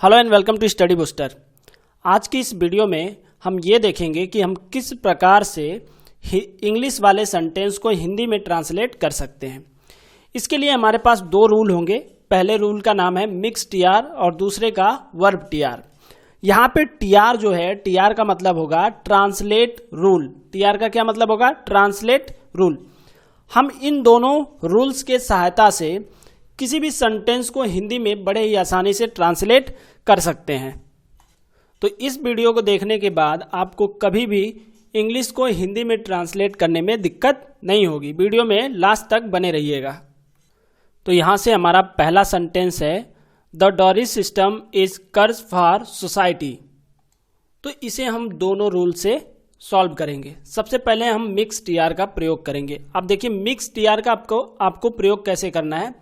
Hello and welcome to study booster. आज की इस वीडियो में हम ये देखेंगे कि हम किस प्रकार से इंग्लिश वाले सेंटेंस को हिंदी में ट्रांसलेट कर सकते हैं। इसके लिए हमारे पास दो रूल होंगे। पहले रूल का नाम है मिक्स टीआर और दूसरे का वर्ब टीआर। यहाँ पे टीआर जो है, टीआर का मतलब होगा ट्रांसलेट रूल। टीआर का क्या मतलब होगा? Translate rule. हम इन दोनों रूल्स के सहायता से किसी भी सेंटेंस को हिंदी में बड़े ही आसानी से ट्रांसलेट कर सकते हैं। तो इस वीडियो को देखने के बाद आपको कभी भी इंग्लिश को हिंदी में ट्रांसलेट करने में दिक्कत नहीं होगी। वीडियो में लास्ट तक बने रहिएगा। तो यहाँ से हमारा पहला सेंटेंस है, द डॉरिस सिस्टम इज कर्ज फॉर सोसाइटी। तो इसे हम दोनों रूल से सॉल्व करेंगे। सबसे पहले हम मिक्स टीआर का प्रयोग करेंगे। अब देखिए मिक्स टीआर का आपको प्रयोग कैसे करना है।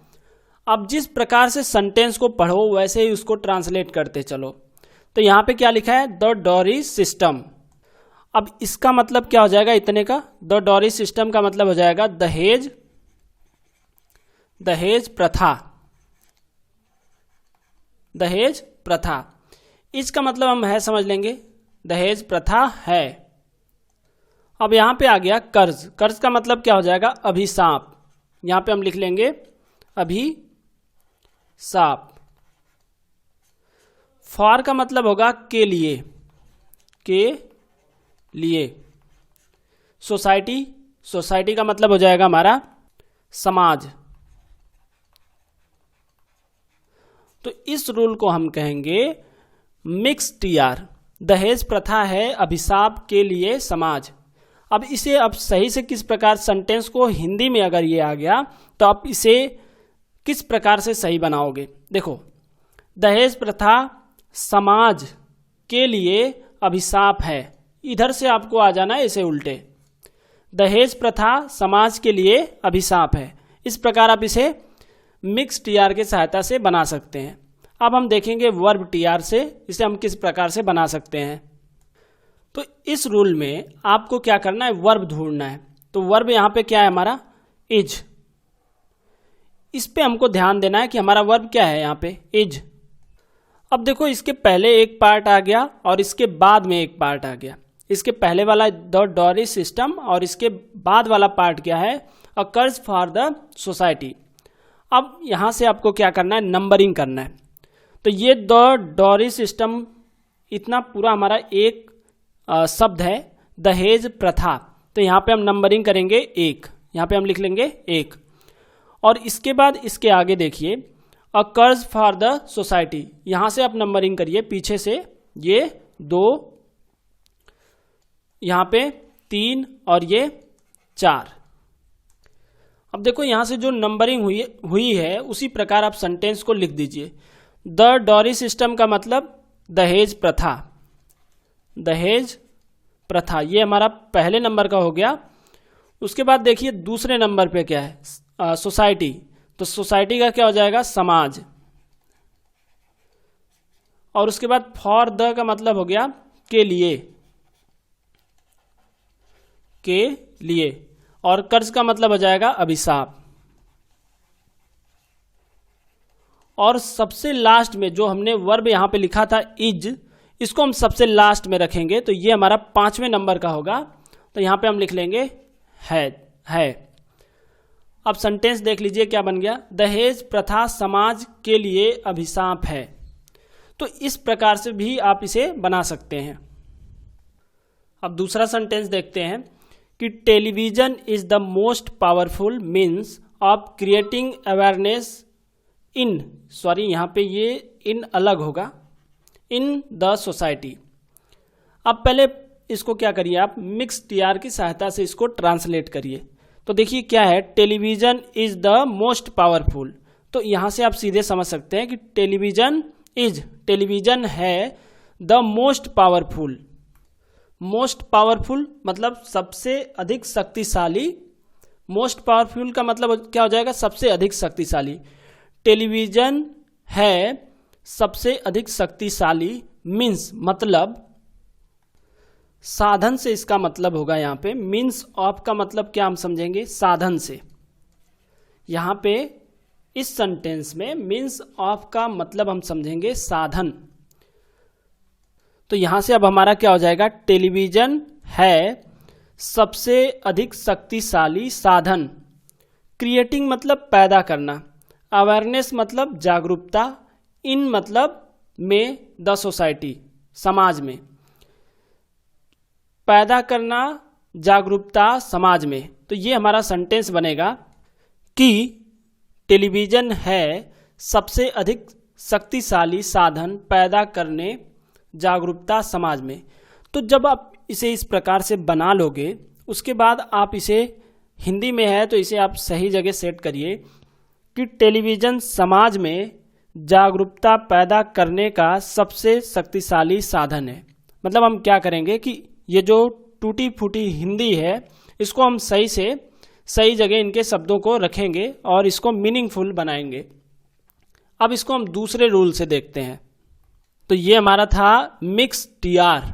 अब जिस प्रकार से सेंटेंस को पढ़ो वैसे ही उसको ट्रांसलेट करते चलो। तो यहाँ पे क्या लिखा है? The Doris system. अब इसका मतलब क्या हो जाएगा इतने का? द डॉरिस सिस्टम का मतलब हो जाएगा दहेज प्रथा। दहेज प्रथा, इसका मतलब हम है समझ लेंगे, दहेज प्रथा है। अब यहां पे आ गया कर्ज। कर्ज का मतलब क्या हो जाएगा? अभिशाप। यहां पे हम लिख लेंगे अभिशाप। फॉर का मतलब होगा के लिए, के लिए। सोसाइटी, सोसाइटी का मतलब हो जाएगा हमारा समाज। तो इस रूल को हम कहेंगे मिक्स टीआर। दहेज प्रथा है, अभिशाप के लिए समाज। अब इसे अब सही से किस प्रकार सेंटेंस को हिंदी में अगर ये आ गया तो आप इसे किस प्रकार से सही बनाओगे? देखो, दहेज प्रथा समाज के लिए अभिशाप है। इधर से आपको आ जाना है इसे उल्टे। दहेज प्रथा समाज के लिए अभिशाप है। इस प्रकार आप इसे मिक्स टीआर के सहायता से बना सकते हैं। अब हम देखेंगे वर्ब टीआर से इसे हम किस प्रकार से बना सकते हैं। तो इस रूल में आपको क्या करना है? वर्ब ढूंढना है। तो वर्ब यहाँ पे क्या है हमारा? इज। इस पे हमको ध्यान देना है कि हमारा वर्ब क्या है यहाँ पे? इज। अब देखो, इसके पहले एक पार्ट आ गया और इसके बाद में एक पार्ट आ गया। इसके पहले वाला द डॉरिस सिस्टम और इसके बाद वाला पार्ट क्या है? अ कर्ज फॉर द सोसाइटी। अब यहां से आपको क्या करना है? नंबरिंग करना है। तो ये द डॉरिस सिस्टम इतना पूरा हमारा एक शब्द है, दहेज प्रथा। तो यहाँ पे हम नंबरिंग करेंगे एक। यहाँ पे हम लिख लेंगे एक। और इसके बाद इसके आगे देखिए अ कर्ज फॉर द सोसाइटी। यहां से आप नंबरिंग करिए पीछे से, ये 2, यहां पे 3 और ये 4। अब देखो यहां से जो नंबरिंग हुई है उसी प्रकार आप सेंटेंस को लिख दीजिए। द डॉरिस सिस्टम का मतलब दहेज प्रथा। दहेज प्रथा ये हमारा पहले नंबर का हो गया। उसके बाद देखिए दूसरे नंबर पे क्या है? सोसाइटी। तो सोसाइटी का क्या हो जाएगा? समाज। और उसके बाद फॉर द का मतलब हो गया के लिए, के लिए। और कर्ज का मतलब हो जाएगा अभिशाप। और सबसे लास्ट में जो हमने वर्ब यहां पे लिखा था इज, इसको हम सबसे लास्ट में रखेंगे। तो ये हमारा 5वें नंबर का होगा। तो यहां पे हम लिख लेंगे है। अब सेंटेंस देख लीजिए क्या बन गया? दहेज प्रथा समाज के लिए अभिशाप है। तो इस प्रकार से भी आप इसे बना सकते हैं। अब दूसरा सेंटेंस देखते हैं कि television is the most powerful means of creating awareness in, sorry यहाँ पे ये इन अलग होगा, इन द सोसाइटी। अब पहले इसको क्या करिए आप? मिक्स टीआर की सहायता से इसको ट्रांसलेट करिए। तो देखिए क्या है? Television is the most powerful. तो यहां से आप सीधे समझ सकते हैं कि टेलीविजन है the most powerful. Most powerful मतलब सबसे अधिक शक्तिशाली। मोस्ट पावरफुल का मतलब क्या हो जाएगा? सबसे अधिक शक्तिशाली। टेलीविजन है सबसे अधिक शक्तिशाली मीन्स मतलब साधन से इसका मतलब होगा यहाँ पे। मीन्स ऑफ का मतलब क्या हम समझेंगे? साधन से। यहाँ पे इस सेंटेंस में मीन्स ऑफ का मतलब हम समझेंगे साधन। तो यहाँ से अब हमारा क्या हो जाएगा, टेलीविजन है सबसे अधिक शक्तिशाली साधन। क्रिएटिंग मतलब पैदा करना, अवेयरनेस मतलब जागरूकता, इन मतलब में द सोसाइटी समाज में, पैदा करना जागरूकता समाज में। तो ये हमारा सेंटेंस बनेगा कि टेलीविजन है सबसे अधिक शक्तिशाली साधन पैदा करने जागरूकता समाज में। तो जब आप इसे इस प्रकार से बना लोगे, उसके बाद आप इसे हिंदी में है तो इसे आप सही जगह सेट करिए कि टेलीविजन समाज में जागरूकता पैदा करने का सबसे शक्तिशाली साधन है। मतलब हम क्या करेंगे कि ये जो टूटी फूटी हिंदी है इसको हम सही से सही जगह इनके शब्दों को रखेंगे और इसको मीनिंगफुल बनाएंगे। अब इसको हम दूसरे रूल से देखते हैं। तो ये हमारा था मिक्स टीआर,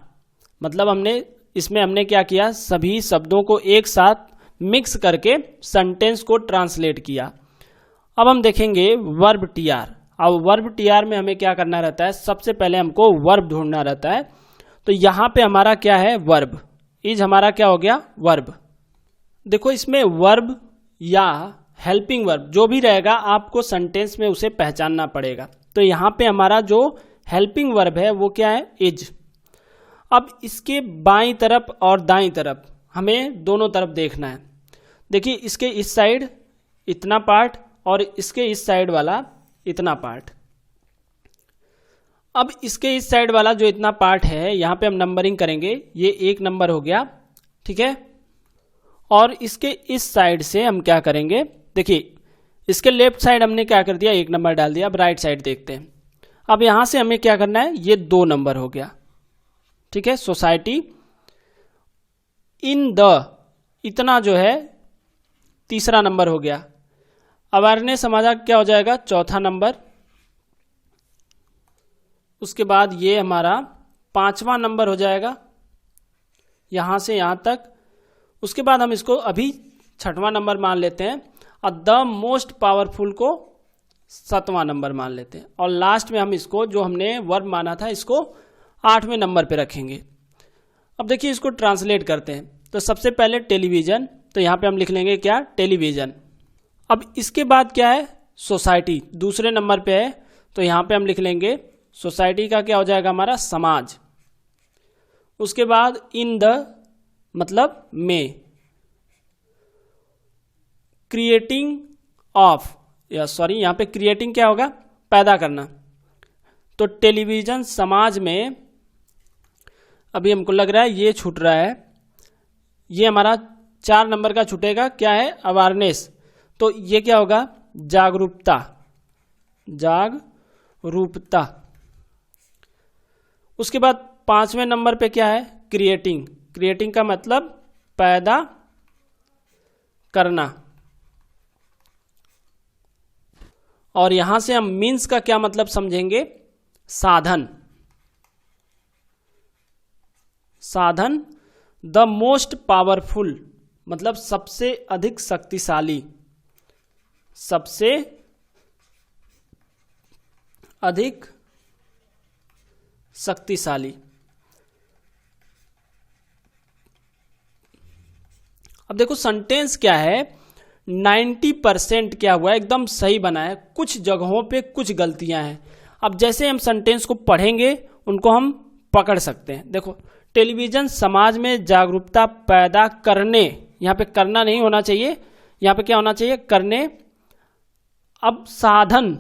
मतलब हमने क्या किया, सभी शब्दों को एक साथ मिक्स करके सेंटेंस को ट्रांसलेट किया। अब हम देखेंगे वर्ब टीआर। अब वर्ब टीआर में हमें क्या करना रहता है, सबसे पहले हमको वर्ब ढूंढना रहता है। तो यहाँ पे हमारा क्या है, वर्ब इज हमारा क्या हो गया, वर्ब। देखो इसमें वर्ब या हेल्पिंग वर्ब जो भी रहेगा आपको सेंटेंस में उसे पहचानना पड़ेगा। तो यहाँ पे हमारा जो हेल्पिंग वर्ब है वो क्या है, इज। अब इसके बाईं तरफ और दाईं तरफ हमें दोनों तरफ देखना है। देखिए इसके इस साइड इतना पार्ट और इसके इस साइड वाला इतना पार्ट। अब इसके इस साइड वाला जो इतना पार्ट है यहाँ पे हम नंबरिंग करेंगे, ये 1 नंबर हो गया, ठीक है। और इसके इस साइड से हम क्या करेंगे, देखिए इसके लेफ्ट साइड हमने क्या कर दिया, 1 नंबर डाल दिया। अब राइट साइड देखते हैं। अब यहां से हमें क्या करना है, ये 2 नंबर हो गया, ठीक है। सोसाइटी इन द इतना जो है 3रा नंबर हो गया। अवेयरनेस हमारा क्या हो जाएगा, 4था नंबर। उसके बाद ये हमारा 5वां नंबर हो जाएगा यहां से यहां तक। उसके बाद हम इसको अभी 6वां नंबर मान लेते हैं और द मोस्ट पावरफुल को 7वां नंबर मान लेते हैं। और लास्ट में हम इसको जो हमने वर्ब माना था इसको 8वें नंबर पे रखेंगे। अब देखिए इसको ट्रांसलेट करते हैं। तो सबसे पहले टेलीविजन, तो यहाँ पे हम लिख लेंगे क्या, टेलीविजन। अब इसके बाद क्या है, सोसाइटी दूसरे नंबर पे है, तो यहाँ पे हम लिख लेंगे सोसाइटी का क्या हो जाएगा हमारा, समाज। उसके बाद इन द मतलब में, क्रिएटिंग ऑफ या सॉरी यहाँ पे क्रिएटिंग क्या होगा, पैदा करना। तो टेलीविजन समाज में, अभी हमको लग रहा है ये छूट रहा है, ये हमारा 4 नंबर का छूटेगा, क्या है, अवेयरनेस। तो ये क्या होगा, जागरूकता, जागरूकता। उसके बाद 5वें नंबर पे क्या है, क्रिएटिंग। क्रिएटिंग का मतलब पैदा करना। और यहां से हम मीन्स का क्या मतलब समझेंगे, साधन। साधन द मोस्ट पावरफुल मतलब सबसे अधिक शक्तिशाली, सबसे अधिक शक्तिशाली। अब देखो सेंटेंस क्या है, 90% क्या हुआ है, एकदम सही बना है। कुछ जगहों पे कुछ गलतियां हैं। अब जैसे हम सेंटेंस को पढ़ेंगे उनको हम पकड़ सकते हैं। देखो टेलीविजन समाज में जागरूकता पैदा करने, यहाँ पे करना नहीं होना चाहिए, यहाँ पे क्या होना चाहिए, करने। अब साधन,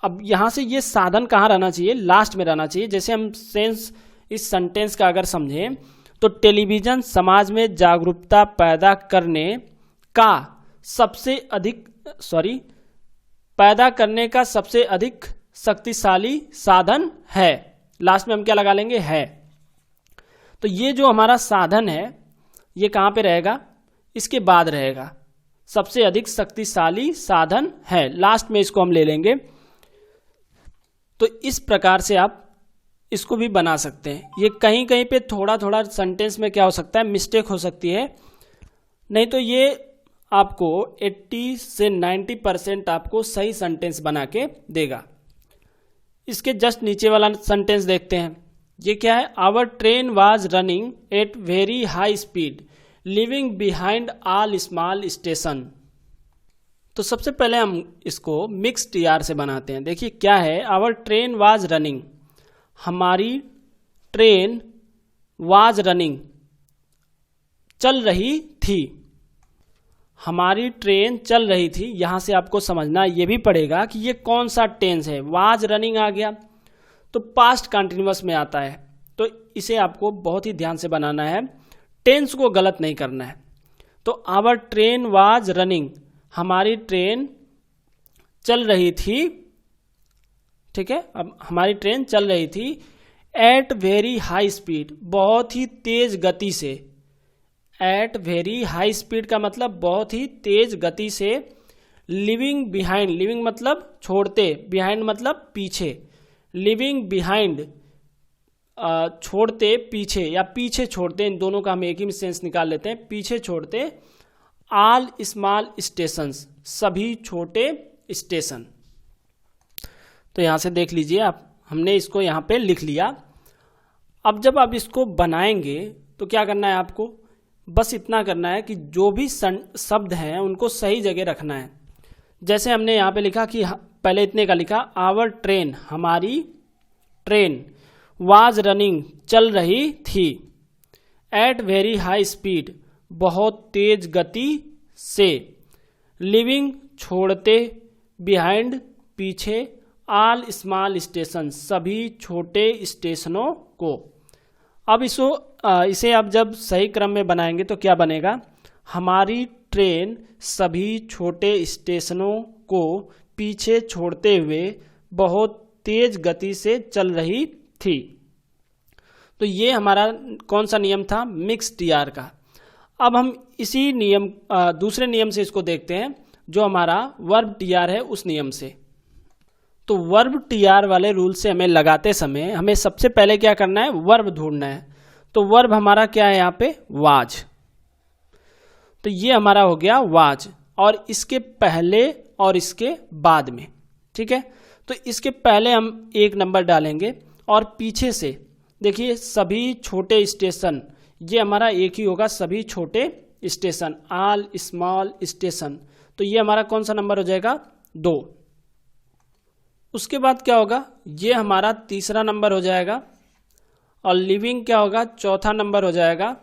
अब यहां से ये साधन कहाँ रहना चाहिए, लास्ट में रहना चाहिए। जैसे हम सेंस इस सेंटेंस का अगर समझें तो टेलीविजन समाज में जागरूकता पैदा करने का सबसे अधिक पैदा करने का सबसे अधिक शक्तिशाली साधन है। लास्ट में हम क्या लगा लेंगे, है। तो ये जो हमारा साधन है ये कहाँ पे रहेगा, इसके बाद रहेगा, सबसे अधिक शक्तिशाली साधन है, लास्ट में इसको हम ले लेंगे। तो इस प्रकार से आप इसको भी बना सकते हैं। ये कहीं कहीं पे थोड़ा थोड़ा सेंटेंस में क्या हो सकता है, मिस्टेक हो सकती है, नहीं तो ये आपको 80 से 90% आपको सही सेंटेंस बना के देगा। इसके जस्ट नीचे वाला सेंटेंस देखते हैं। ये क्या है, our train was running at very high speed living behind all small station. तो सबसे पहले हम इसको मिक्स टीआर से बनाते हैं। देखिए क्या है, आवर ट्रेन वाज रनिंग, हमारी ट्रेन वाज रनिंग चल रही थी, हमारी ट्रेन चल रही थी। यहां से आपको समझना ये भी पड़ेगा कि ये कौन सा टेंस है। वाज रनिंग आ गया तो पास्ट कंटिन्यूअस में आता है, तो इसे आपको बहुत ही ध्यान से बनाना है, टेंस को गलत नहीं करना है। तो आवर ट्रेन वाज रनिंग, हमारी ट्रेन चल रही थी, ठीक है। अब हमारी ट्रेन चल रही थी एट वेरी हाई स्पीड, बहुत ही तेज गति से। एट वेरी हाई स्पीड का मतलब बहुत ही तेज गति से। लिविंग बिहाइंड, लिविंग मतलब छोड़ते, बिहाइंड मतलब पीछे। लिविंग बिहाइंड छोड़ते, पीछे या पीछे छोड़ते, इन दोनों का हम एक ही सेंस निकाल लेते हैं। पीछे छोड़ते ऑल स्मॉल स्टेशंस, सभी छोटे स्टेशन। तो यहां से देख लीजिए आप, हमने इसको यहां पे लिख लिया। अब जब आप इसको बनाएंगे तो क्या करना है आपको, बस इतना करना है कि जो भी शब्द हैं उनको सही जगह रखना है। जैसे हमने यहाँ पे लिखा कि पहले इतने का लिखा, आवर ट्रेन, हमारी ट्रेन, वाज रनिंग चल रही थी, एट वेरी हाई स्पीड बहुत तेज गति से, लिविंग छोड़ते, बिहाइंड पीछे, ऑल स्मॉल स्टेशन सभी छोटे स्टेशनों को। अब इसे आप जब सही क्रम में बनाएंगे तो क्या बनेगा, हमारी ट्रेन सभी छोटे स्टेशनों को पीछे छोड़ते हुए बहुत तेज गति से चल रही थी। तो ये हमारा कौन सा नियम था, मिक्स टीआर का। अब हम इसी नियम दूसरे नियम से इसको देखते हैं, जो हमारा वर्ब टीआर है उस नियम से। तो वर्ब टीआर वाले रूल से हमें लगाते समय हमें सबसे पहले क्या करना है, वर्ब ढूंढना है। तो वर्ब हमारा क्या है यहाँ पे, वाज। तो ये हमारा हो गया वाज, और इसके पहले और इसके बाद में, ठीक है। तो इसके पहले हम 1 नंबर डालेंगे और पीछे से देखिए सभी छोटे स्टेशन, ये हमारा एक ही होगा, सभी छोटे स्टेशन, ऑल स्मॉल स्टेशन। तो ये हमारा कौन सा नंबर हो जाएगा, 2। उसके बाद क्या होगा, ये हमारा तीसरा नंबर हो जाएगा, और लिविंग क्या होगा, चौथा नंबर हो जाएगा,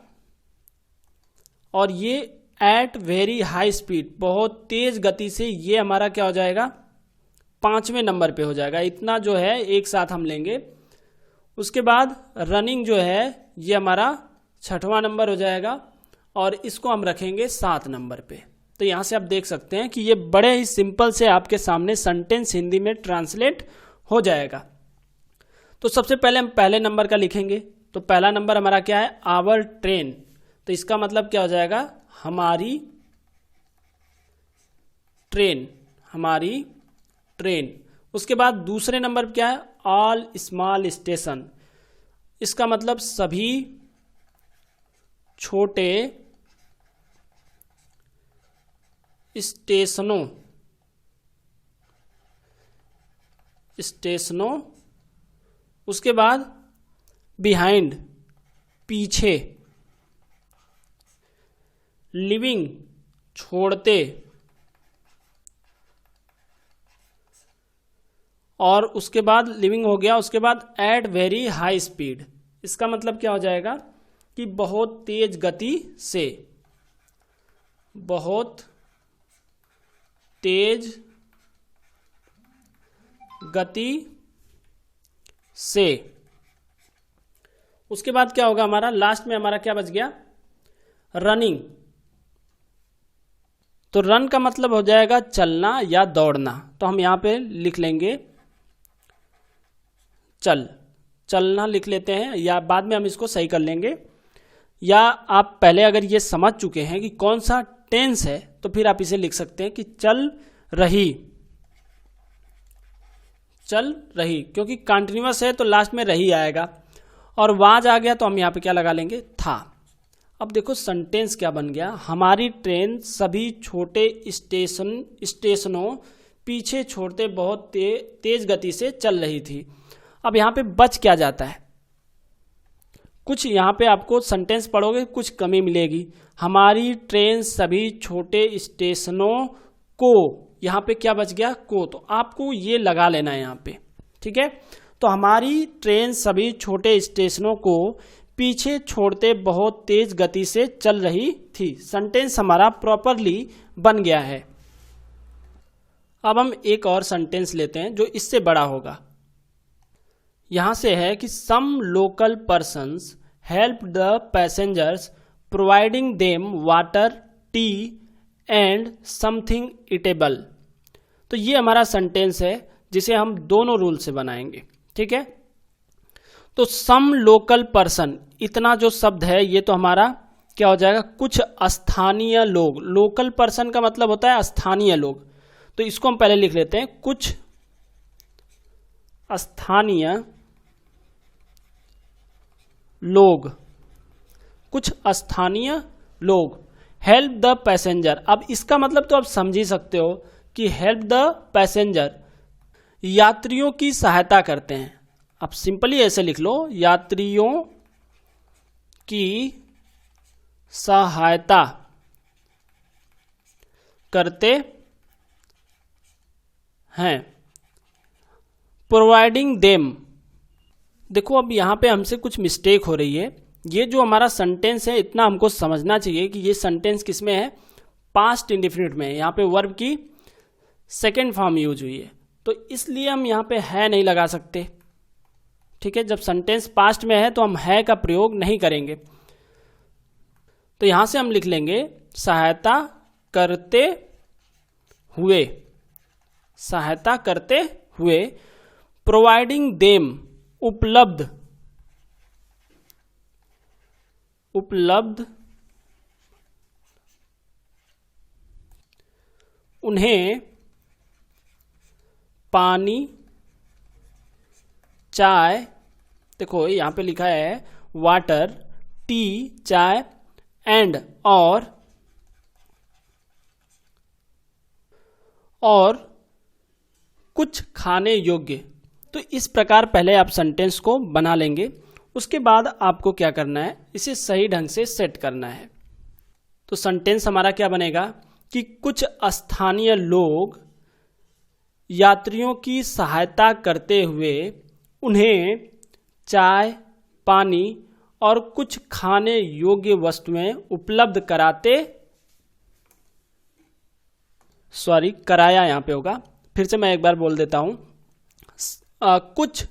और ये एट वेरी हाई स्पीड बहुत तेज गति से, ये हमारा क्या हो जाएगा, 5वें नंबर पे हो जाएगा। इतना जो है एक साथ हम लेंगे। उसके बाद रनिंग जो है ये हमारा 6वां नंबर हो जाएगा, और इसको हम रखेंगे 7 नंबर पे। तो यहाँ से आप देख सकते हैं कि ये बड़े ही सिंपल से आपके सामने सेंटेंस हिंदी में ट्रांसलेट हो जाएगा। तो सबसे पहले हम पहले नंबर का लिखेंगे। तो पहला नंबर हमारा क्या है, आवर ट्रेन। तो इसका मतलब क्या हो जाएगा, हमारी ट्रेन, हमारी ट्रेन। उसके बाद दूसरे नंबर पर क्या है, ऑल स्मॉल स्टेशन। इसका मतलब सभी छोटे स्टेशनों। उसके बाद बिहाइंड पीछे, लिविंग छोड़ते, और उसके बाद लिविंग हो गया। उसके बाद एट वेरी हाई स्पीड, इसका मतलब क्या हो जाएगा कि बहुत तेज गति से, बहुत तेज गति से। उसके बाद क्या होगा, हमारा लास्ट में हमारा क्या बच गया, रनिंग। तो रन का मतलब हो जाएगा चलना या दौड़ना। तो हम यहां पे लिख लेंगे चलना लिख लेते हैं, या बाद में हम इसको सही कर लेंगे। या आप पहले अगर ये समझ चुके हैं कि कौन सा टेंस है तो फिर आप इसे लिख सकते हैं कि चल रही, क्योंकि कंटिन्यूअस है तो लास्ट में रही आएगा। और वाज आ गया तो हम यहाँ पे क्या लगा लेंगे, था। अब देखो सेंटेंस क्या बन गया, हमारी ट्रेन सभी छोटे स्टेशनों पीछे छोड़ते बहुत तेज गति से चल रही थी। अब यहाँ पे बच क्या जाता है, कुछ यहाँ पे आपको सेंटेंस पढ़ोगे कुछ कमी मिलेगी। हमारी ट्रेन सभी छोटे स्टेशनों को, यहाँ पे क्या बच गया, को, तो आपको ये लगा लेना है यहाँ पे, ठीक है। तो हमारी ट्रेन सभी छोटे स्टेशनों को पीछे छोड़ते बहुत तेज गति से चल रही थी। सेंटेंस हमारा प्रॉपरली बन गया है। अब हम एक और सेंटेंस लेते हैं जो इससे बड़ा होगा। यहां से है कि some local persons help the passengers providing them water, tea and something eatable. तो ये हमारा सेंटेंस है जिसे हम दोनों रूल से बनाएंगे, ठीक है। तो सम लोकल पर्सन, इतना जो शब्द है ये तो हमारा क्या हो जाएगा, कुछ स्थानीय लोग। लोकल पर्सन का मतलब होता है स्थानीय लोग, तो इसको हम पहले लिख लेते हैं, कुछ स्थानीय लोग, कुछ स्थानीय लोग हेल्प द पैसेंजर। अब इसका मतलब तो आप समझ ही सकते हो कि हेल्प द पैसेंजर, यात्रियों की सहायता करते हैं। आप सिंपली ऐसे लिख लो, यात्रियों की सहायता करते हैं। प्रोवाइडिंग देम, देखो अब यहां पे हमसे कुछ मिस्टेक हो रही है। ये जो हमारा सेंटेंस है इतना हमको समझना चाहिए कि ये सेंटेंस किसमें है, पास्ट इंडेफिनिट में है। यहाँ पे वर्ब की सेकेंड फॉर्म यूज हुई है, तो इसलिए हम यहाँ पे है नहीं लगा सकते, ठीक है। जब सेंटेंस पास्ट में है तो हम है का प्रयोग नहीं करेंगे। तो यहां से हम लिख लेंगे सहायता करते हुए, सहायता करते हुए, प्रोवाइडिंग देम, उपलब्ध, उपलब्ध उन्हें पानी, चाय, देखो यहां पे लिखा है वाटर, टी, चाय एंड, और कुछ खाने योग्य। तो इस प्रकार पहले आप सेंटेंस को बना लेंगे। उसके बाद आपको क्या करना है, इसे सही ढंग से सेट करना है। तो सेंटेंस हमारा क्या बनेगा कि कुछ स्थानीय लोग यात्रियों की सहायता करते हुए उन्हें चाय, पानी और कुछ खाने योग्य वस्तुएं उपलब्ध कराया यहां पे होगा। फिर से मैं एक बार बोल देता हूं, कुछ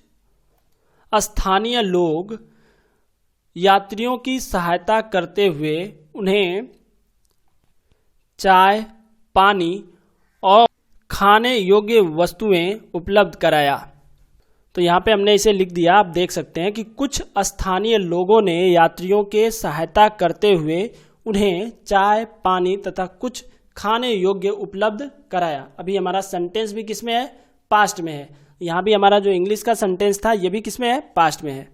स्थानीय लोग यात्रियों की सहायता करते हुए उन्हें चाय, पानी और खाने योग्य वस्तुएं उपलब्ध कराया। तो यहाँ पे हमने इसे लिख दिया, आप देख सकते हैं कि कुछ स्थानीय लोगों ने यात्रियों के सहायता करते हुए उन्हें चाय, पानी तथा कुछ खाने योग्य उपलब्ध कराया। अभी हमारा सेंटेंस भी किसमें है, पास्ट में है। यहाँ भी हमारा जो इंग्लिश का सेंटेंस था ये भी किसमें है, पास्ट में है।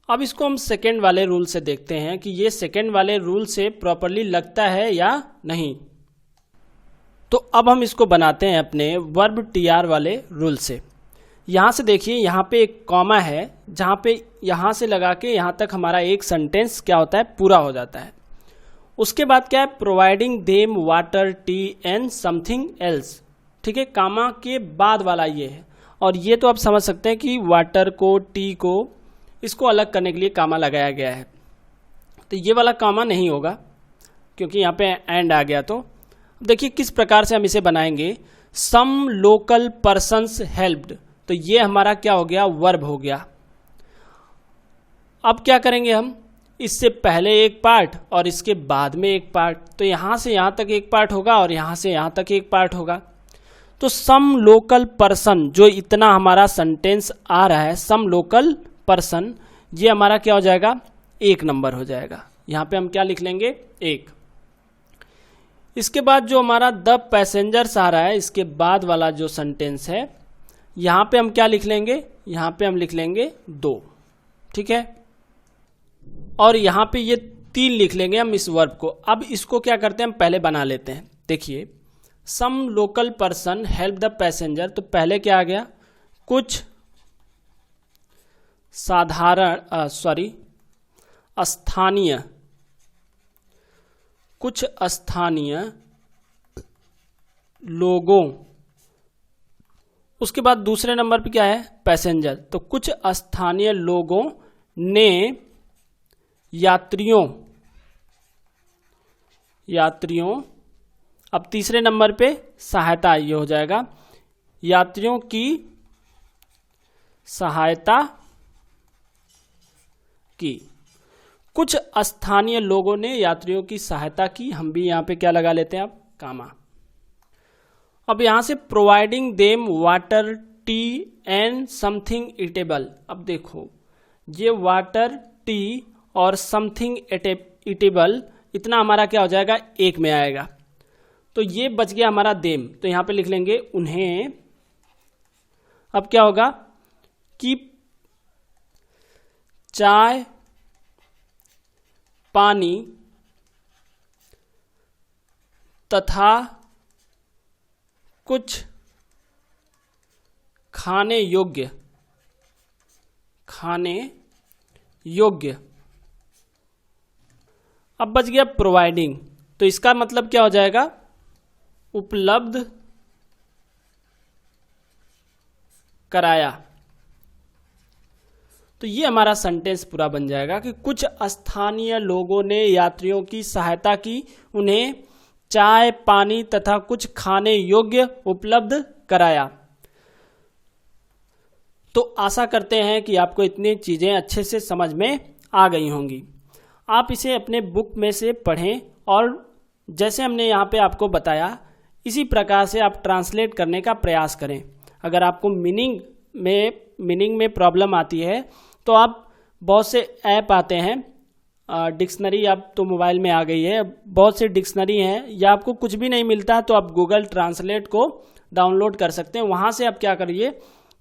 अब इसको हम सेकेंड वाले रूल से देखते हैं कि ये सेकेंड वाले रूल से प्रॉपरली लगता है या नहीं। तो अब हम इसको बनाते हैं अपने वर्ब टीआर वाले रूल से। यहाँ से देखिए, यहाँ पे एक कॉमा है जहाँ पे यहाँ से लगा के यहाँ तक हमारा एक सेंटेंस क्या होता है, पूरा हो जाता है। उसके बाद क्या है, providing them water, tea and something else, ठीक है। कामा के बाद वाला ये है, और ये तो आप समझ सकते हैं कि वाटर को, टी को, इसको अलग करने के लिए कामा लगाया गया है। तो ये वाला कामा नहीं होगा क्योंकि यहाँ पे एंड आ गया। तो देखिए किस प्रकार से हम इसे बनाएंगे, सम लोकल पर्सन्स हेल्प्ड, तो ये हमारा क्या हो गया, वर्ब हो गया। अब क्या करेंगे हम, इससे पहले एक पार्ट और इसके बाद में एक पार्ट, तो यहां से यहां तक एक पार्ट होगा और यहां से यहां तक एक पार्ट होगा। तो सम लोकल पर्सन, जो इतना हमारा सेंटेंस आ रहा है, सम लोकल पर्सन, ये हमारा क्या हो जाएगा, एक नंबर हो जाएगा। यहां पे हम क्या लिख लेंगे, एक। इसके बाद जो हमारा द पैसेंजर्स आ रहा है, इसके बाद वाला जो सेंटेंस है, यहां पे हम क्या लिख लेंगे, यहां पे हम लिख लेंगे दो, ठीक है। और यहां पे ये तीन लिख लेंगे हम इस वर्ब को। अब इसको क्या करते हैं, हम पहले बना लेते हैं। देखिए, some local person help the passenger, तो पहले क्या आ गया, कुछ स्थानीय, कुछ स्थानीय लोगों। उसके बाद दूसरे नंबर पे क्या है, पैसेंजर। तो कुछ स्थानीय लोगों ने यात्रियों, अब तीसरे नंबर पे सहायता, ये हो जाएगा यात्रियों की सहायता की। कुछ स्थानीय लोगों ने यात्रियों की सहायता की, हम भी यहां पे क्या लगा लेते हैं, अब कामा। अब यहां से providing them water, tea and something eatable. अब देखो ये वाटर, टी और समथिंग ईटेबल, इतना हमारा क्या हो जाएगा, एक में आएगा। तो ये बच गया हमारा देम, तो यहां पे लिख लेंगे उन्हें। अब क्या होगा कि चाय, पानी तथा कुछ खाने योग्य, अब बच गया प्रोवाइडिंग, तो इसका मतलब क्या हो जाएगा, उपलब्ध कराया। तो ये हमारा सेंटेंस पूरा बन जाएगा कि कुछ स्थानीय लोगों ने यात्रियों की सहायता की, उन्हें चाय, पानी तथा कुछ खाने योग्य उपलब्ध कराया। तो आशा करते हैं कि आपको इतनी चीजें अच्छे से समझ में आ गई होंगी। आप इसे अपने बुक में से पढ़ें और जैसे हमने यहाँ पे आपको बताया इसी प्रकार से आप ट्रांसलेट करने का प्रयास करें। अगर आपको मीनिंग में प्रॉब्लम आती है तो आप बहुत से ऐप आते हैं, डिक्शनरी अब तो मोबाइल में आ गई है, बहुत से डिक्शनरी हैं, या आपको कुछ भी नहीं मिलता तो आप गूगल ट्रांसलेट को डाउनलोड कर सकते हैं। वहाँ से आप क्या करिए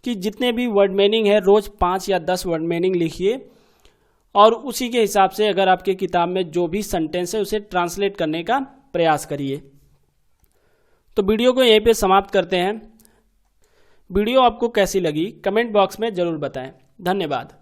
कि जितने भी वर्ड मीनिंग है रोज़ 5 या 10 वर्ड मीनिंग लिखिए और उसी के हिसाब से अगर आपके किताब में जो भी सेंटेंस है उसे ट्रांसलेट करने का प्रयास करिए। तो वीडियो को यहीं पे समाप्त करते हैं। वीडियो आपको कैसी लगी कमेंट बॉक्स में ज़रूर बताएं। धन्यवाद।